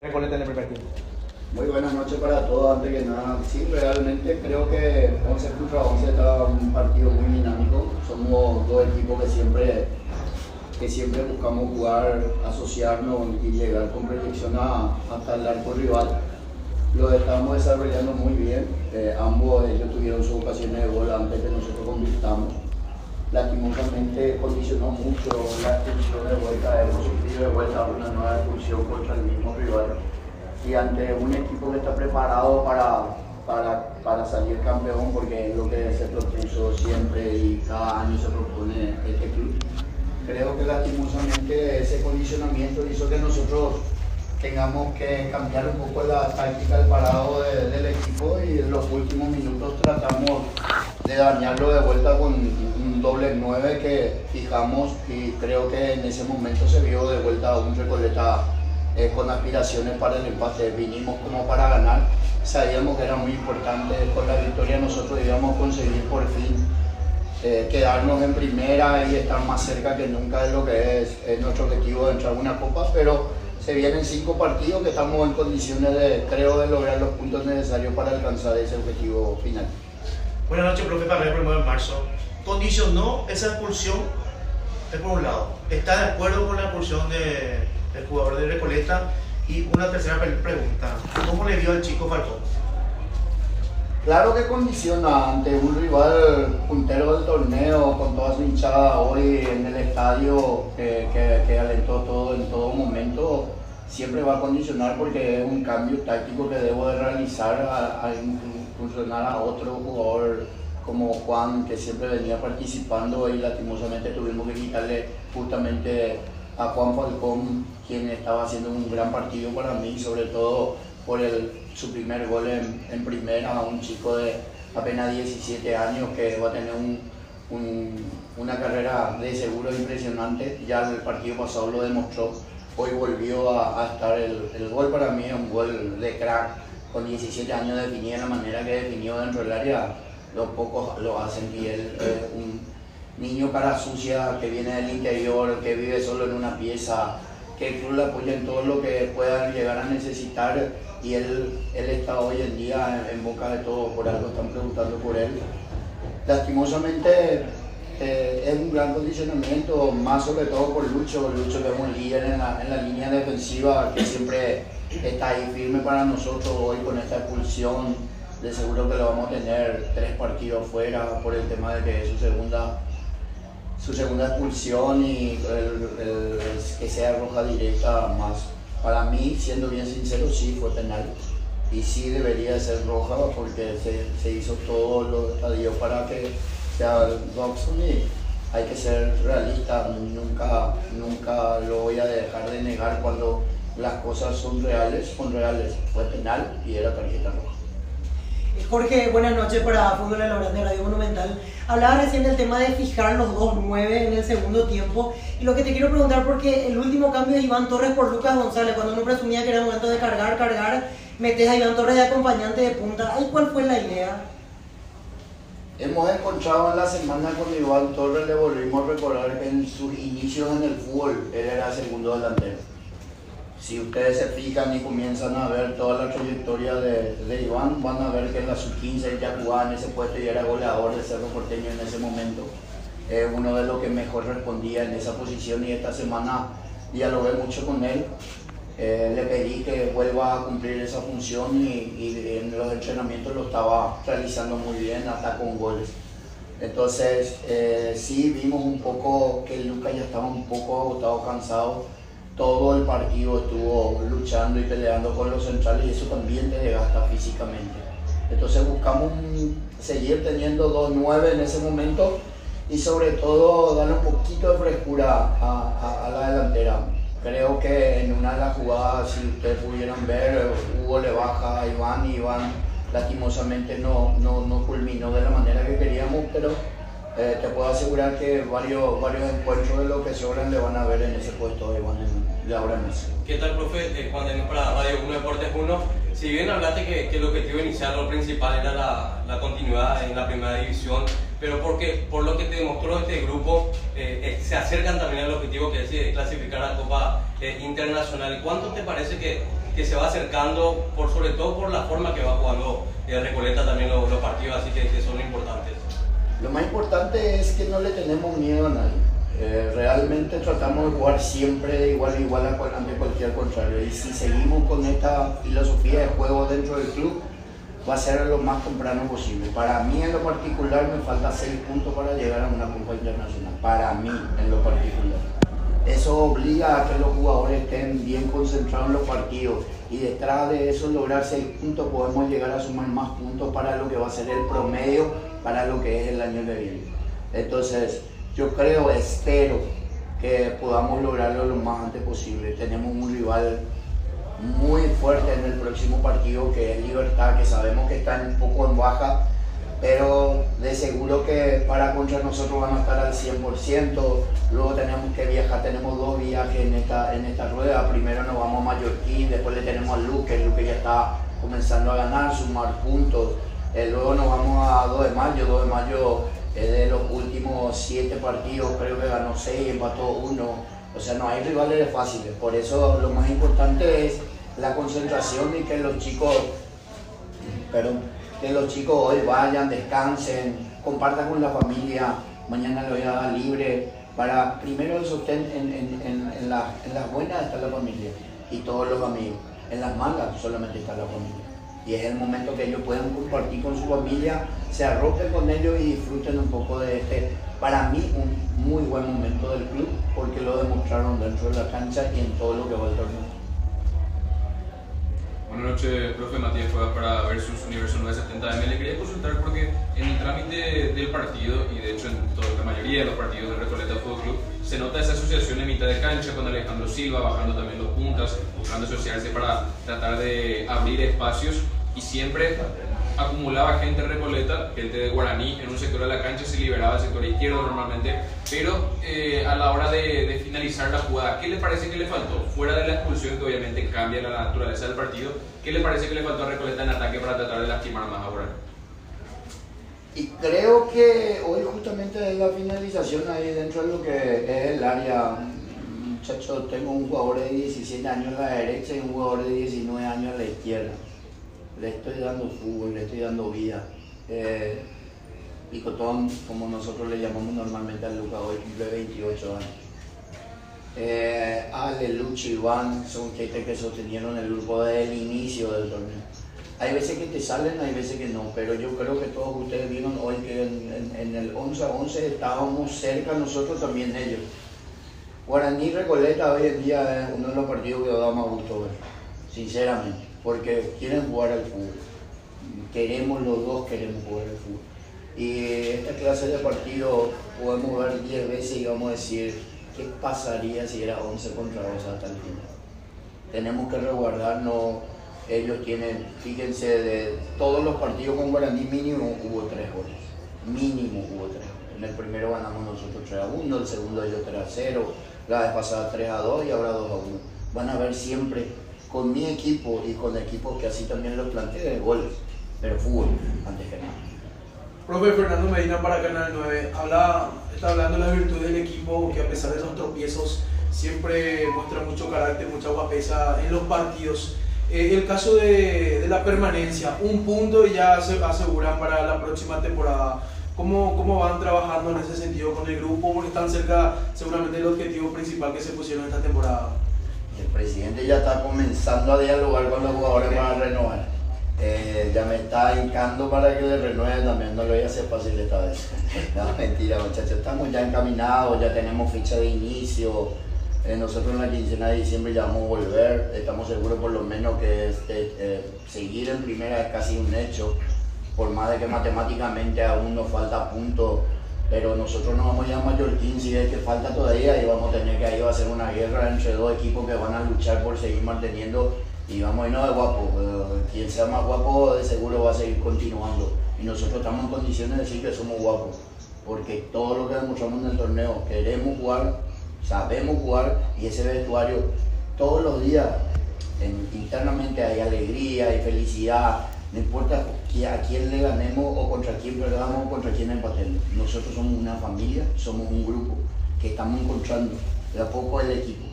Recoleta en el primer tiempo. Muy buenas noches para todos. Antes que nada, sí, realmente creo que 11 contra 11 está un partido muy dinámico. Somos dos equipos que siempre buscamos jugar, asociarnos y llegar con proyección hasta el arco rival. Lo estamos desarrollando muy bien. Ambos ellos tuvieron sus ocasiones de gol antes que nosotros convirtamos. Lastimosamente condicionó mucho la expulsión de vuelta. Hemos sufrido de vuelta una nueva expulsión contra el mismo rival. Y ante un equipo que está preparado para salir campeón, porque es lo que se propuso siempre y cada año se propone este club. Creo que lastimosamente ese condicionamiento hizo que nosotros tengamos que cambiar un poco la táctica del parado del equipo, y en los últimos minutos tratamos de dañarlo de vuelta con un doble 9 que fijamos, y creo que en ese momento se vio de vuelta un Recoleta con aspiraciones para el empate. Vinimos como para ganar, sabíamos que era muy importante. Con la victoria nosotros íbamos a conseguir por fin quedarnos en primera y estar más cerca que nunca de lo que es nuestro objetivo de entrar a una copa, pero se vienen 5 partidos que estamos en condiciones creo, de lograr los puntos necesarios para alcanzar ese objetivo final. Buenas noches, profe. Para el 1 de marzo, ¿condicionó esa expulsión? Es por un lado, ¿está de acuerdo con la expulsión del jugador de Recoleta? Y una tercera pregunta, ¿cómo le vio al chico Falcón? Claro que condiciona ante un rival puntero del torneo, con toda su hinchada hoy en el estadio, que alentó todo en todo momento. Siempre va a condicionar porque es un cambio táctico que debo de realizar a funcionar a otro jugador como Juan, que siempre venía participando, y lastimosamente tuvimos que quitarle justamente a Juan Falcón, quien estaba haciendo un gran partido para mí, sobre todo por su primer gol en primera, un chico de apenas 17 años que va a tener una carrera de seguro impresionante. Ya el partido pasado lo demostró, hoy volvió a estar. El gol para mí es un gol de crack. Con 17 años definía la manera que definió dentro del área, los pocos lo hacen, y él es un niño cara sucia que viene del interior, que vive solo en una pieza, que el club le apoya en todo lo que pueda llegar a necesitar, y él está hoy en día en boca de todos. Por algo están preguntando por él. Lastimosamente es un gran condicionamiento, más sobre todo por Lucho que es un líder en la línea defensiva, que siempre está ahí firme para nosotros. Hoy con esta expulsión de seguro que lo vamos a tener 3 partidos fuera por el tema de que es su segunda expulsión, y que sea roja directa más. Para mí, siendo bien sincero, sí fue penal y sí debería ser roja, porque se hizo todo lo estadio para que sea Dobson, y hay que ser realista. Nunca lo voy a dejar de negar cuando las cosas son reales. Fue penal y era tarjeta roja. Jorge, buenas noches para Fútbol en la Grande Radio Monumental. Hablaba recién del tema de fijar los 2-9 en el segundo tiempo, y lo que te quiero preguntar, porque el último cambio de Iván Torres por Lucas González, cuando uno presumía que era el momento de cargar, metes a Iván Torres de acompañante de punta. ¿Ahí cuál fue la idea? Hemos encontrado en la semana con Iván Torres, le volvimos a recordar que en sus inicios en el fútbol él era segundo delantero. Si ustedes se fijan y comienzan a ver toda la trayectoria de Iván, van a ver que en la sub-15 él ya jugaba en ese puesto y era goleador de Cerro Porteño en ese momento. Uno de los que mejor respondía en esa posición, y esta semana dialogué mucho con él. Le pedí que vuelva a cumplir esa función, y en los entrenamientos lo estaba realizando muy bien, hasta con goles. Entonces sí vimos un poco que Lucas ya estaba un poco agotado, cansado. Todo el partido estuvo luchando y peleando con los centrales, y eso también te desgasta físicamente. Entonces buscamos seguir teniendo 2-9 en ese momento, y sobre todo darle un poquito de frescura a la delantera. Creo que en una de las jugadas, si ustedes pudieran ver, Hugo le baja a Iván, y Iván lastimosamente no culminó de la manera que queríamos, pero te puedo asegurar que varios encuentros de lo que sobran le van a ver en ese puesto de Iván en la hora misma. ¿Qué tal, profe? Juan Denis para Radio 1 Deportes 1. Si bien hablaste que el objetivo inicial, lo principal era la continuidad en la primera división, pero por lo que te demostró este grupo, se acercan también al objetivo que es clasificar a la Copa Internacional. ¿Cuánto te parece que que se va acercando, sobre todo por la forma que va jugando Recoleta también los partidos, así que son importantes. Lo más importante es que no le tenemos miedo a nadie. Realmente tratamos de jugar siempre de igual a igual ante cualquier contrario. Y si seguimos con esta filosofía de juego dentro del club, va a ser lo más temprano posible. Para mí en lo particular me falta 6 puntos para llegar a una Copa Internacional. Para mí en lo particular. Eso obliga a que los jugadores estén bien concentrados en los partidos y detrás de eso lograr 6 puntos podemos llegar a sumar más puntos para lo que va a ser el promedio para lo que es el año que viene. Entonces yo creo, espero que podamos lograrlo lo más antes posible. Tenemos un rival muy fuerte en el próximo partido que es Libertad, que sabemos que está un poco en baja, pero de seguro que para contra nosotros van a estar al 100%. Luego tenemos que viajar, tenemos 2 viajes en esta rueda. Primero nos vamos a Mallorquín, después le tenemos a Luque ya está comenzando a ganar, sumar puntos. Luego nos vamos a 2 de mayo es de los últimos 7 partidos, creo que ganó 6, empató 1. O sea, no hay rivales fáciles, por eso lo más importante es la concentración y que los chicos hoy vayan, descansen, compartan con la familia. Mañana lo voy a dar libre para primero el sostén. En las buenas está la familia y todos los amigos, en las malas solamente está la familia. Y es el momento que ellos puedan compartir con su familia, se arropen con ellos y disfruten un poco de para mí, un muy buen momento del club, porque lo demostraron dentro de la cancha y en todo lo que va el torneo. Buenas noches, profe Matías Cuevas para Versus Universo 970M. Le quería consultar porque en el trámite del partido, y de hecho en la mayoría de los partidos de Recoleta Fútbol Club, se nota esa asociación en mitad de cancha con Alejandro Silva, bajando también los puntas, buscando asociarse para tratar de abrir espacios, y siempre acumulaba gente en Recoleta, gente de Guaraní en un sector de la cancha, se liberaba el sector izquierdo normalmente, pero a la hora de finalizar la jugada, ¿qué le parece que le faltó? Fuera de la expulsión, que obviamente cambia la naturaleza del partido, ¿qué le parece que le faltó a Recoleta en ataque para tratar de lastimar más a Guaraní? Y creo que hoy justamente es la finalización ahí dentro de lo que es el área. Muchachos, tengo un jugador de 17 años a la derecha y un jugador de 19 años a la izquierda. Le estoy dando fútbol, le estoy dando vida. Picotón, como nosotros le llamamos normalmente a Lucas, hoy cumple 28 años. Ale, Luchi, Iván son gente que sostenieron el grupo desde el inicio del torneo. Hay veces que te salen, hay veces que no, pero yo creo que todos ustedes vieron hoy que en el 11-11 estábamos cerca nosotros, también ellos. Guaraní Recoleta hoy en día es uno de los partidos que da más gusto ver, sinceramente. Porque quieren jugar al fútbol, los dos queremos jugar al fútbol. Y esta clase de partido podemos ver 10 veces y vamos a decir, ¿qué pasaría si era 11 contra 2 hasta el final? Tenemos que resguardarnos. Ellos tienen, fíjense, de todos los partidos con Guaraní mínimo hubo 3 goles. Mínimo hubo 3 goles. En el primero ganamos nosotros 3-1, el segundo ellos 3-0, la vez pasada 3-2 y ahora 2-1. Van a ver siempre con mi equipo y con equipos que así también los planteé de goles, pero fútbol antes que nada. Profe Fernando Medina para Canal 9, está hablando de las virtudes del equipo, que a pesar de esos tropiezos siempre muestra mucho carácter, mucha guapesa en los partidos. El caso de la permanencia, un punto y ya se aseguran para la próxima temporada. ¿Cómo van trabajando en ese sentido con el grupo? Porque están cerca seguramente del objetivo principal que se pusieron esta temporada. El presidente ya está comenzando a dialogar con los jugadores para renovar. Ya me está hincando para que le renueve también, no lo voy a hacer fácil esta vez. No, mentira muchachos, estamos ya encaminados, ya tenemos fecha de inicio. Nosotros en la quincena de diciembre ya vamos a volver, estamos seguros por lo menos que seguir en primera es casi un hecho, por más de que matemáticamente aún nos falta puntos. Pero nosotros nos vamos ya a Mallorquín, si es que falta todavía, y vamos a tener que ahí va a ser una guerra entre 2 equipos que van a luchar por seguir manteniendo, y vamos a irnos de guapo. Quien sea más guapo de seguro va a seguir continuando, y nosotros estamos en condiciones de decir que somos guapos, porque todo lo que demostramos en el torneo, queremos jugar, sabemos jugar, y ese vestuario todos los días internamente hay alegría, hay felicidad. No importa a quién le ganemos o contra quién perdamos o contra quién empatemos. Nosotros somos una familia, somos un grupo que estamos encontrando de a poco el equipo.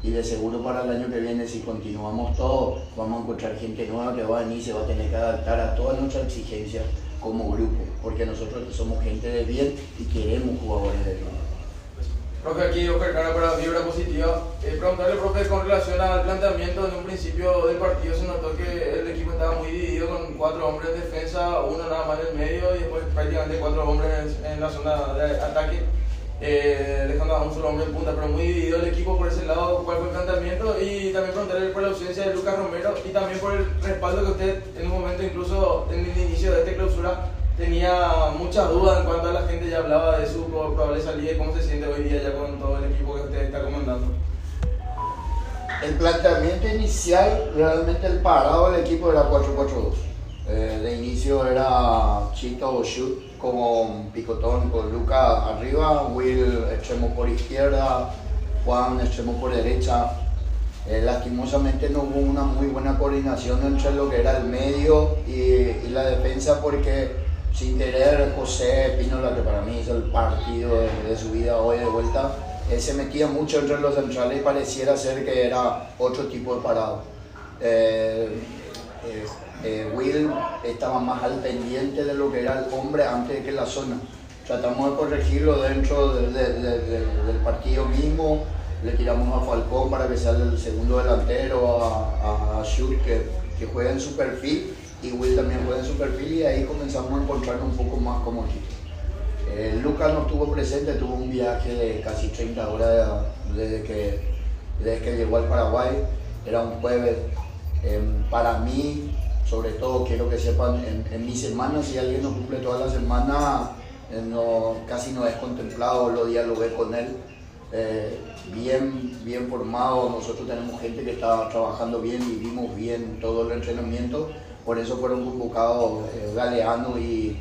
y de seguro para el año que viene, si continuamos todo, vamos a encontrar gente nueva que va a venir y se va a tener que adaptar a todas nuestras exigencias como grupo, porque nosotros somos gente de bien y queremos jugadores de bien. Profe, aquí Oscar Cara para Vibra Positiva. Preguntarle, profe, con relación al planteamiento, en un principio del partido se notó que el equipo estaba muy dividido con 4 hombres de defensa, uno nada más en el medio y después prácticamente 4 hombres en la zona de ataque, dejando a un solo hombre en punta, pero muy dividido el equipo por ese lado. ¿Cuál fue el planteamiento? Y también preguntarle por la ausencia de Lucas Romero y también por el respaldo que usted en un momento, incluso en el inicio de esta clausura, tenía muchas dudas en cuanto a la gente, ya hablaba de su probable salida y cómo se siente hoy día ya con todo el equipo que usted está comandando. El planteamiento inicial, realmente el parado del equipo era 4-4-2. De inicio era Chito o Shoot con Picotón, con Luca arriba, Will extremo por izquierda, Juan extremo por derecha. Lastimosamente no hubo una muy buena coordinación entre lo que era el medio y la defensa, porque sin querer José Pinola, que para mí hizo el partido de su vida hoy de vuelta, se metía mucho entre los centrales y pareciera ser que era otro tipo de parado. Will estaba más al pendiente de lo que era el hombre antes que la zona. Tratamos de corregirlo dentro del partido mismo, le tiramos a Falcón para que sea el segundo delantero, a Shoot que juega en su perfil, y Will también juega en su perfil, y ahí comenzamos a encontrarnos un poco más como equipo. Lucas no estuvo presente, tuvo un viaje de casi 30 horas desde que llegó al Paraguay, era un jueves. Para mí, sobre todo, quiero que sepan, en mi semana, si alguien no cumple toda la semana, casi no es contemplado, lo dialogué con él. Bien formado, nosotros tenemos gente que está trabajando bien y vimos bien todo el entrenamiento, por eso fueron convocados Galeano y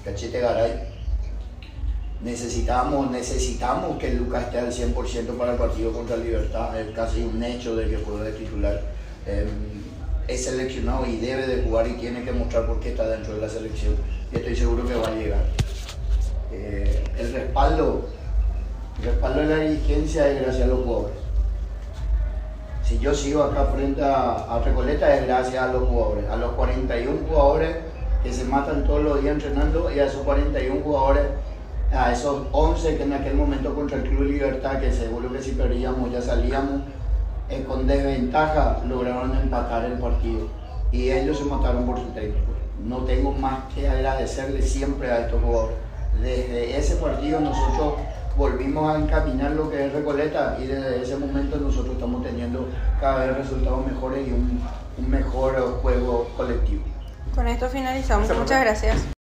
Cachete Garay. Necesitamos que Lucas esté al 100% para el partido contra Libertad, es casi un hecho de que juegue de titular. Es seleccionado y debe de jugar y tiene que mostrar por qué está dentro de la selección, y estoy seguro que va a llegar. El respaldo de la dirigencia es gracias a los jugadores. Si yo sigo acá frente a Recoleta es gracias a los jugadores, a los 41 jugadores que se matan todos los días entrenando, y a esos 41 jugadores, a esos 11 que en aquel momento contra el Club Libertad, que seguro que si perdíamos ya salíamos con desventaja, lograron empatar el partido, y ellos se mataron por su técnico. No tengo más que agradecerle siempre a estos jugadores. Desde ese partido nosotros volvimos a encaminar lo que es Recoleta, y desde ese momento nosotros estamos teniendo cada vez resultados mejores y un mejor juego colectivo. Con esto finalizamos. Muchas gracias.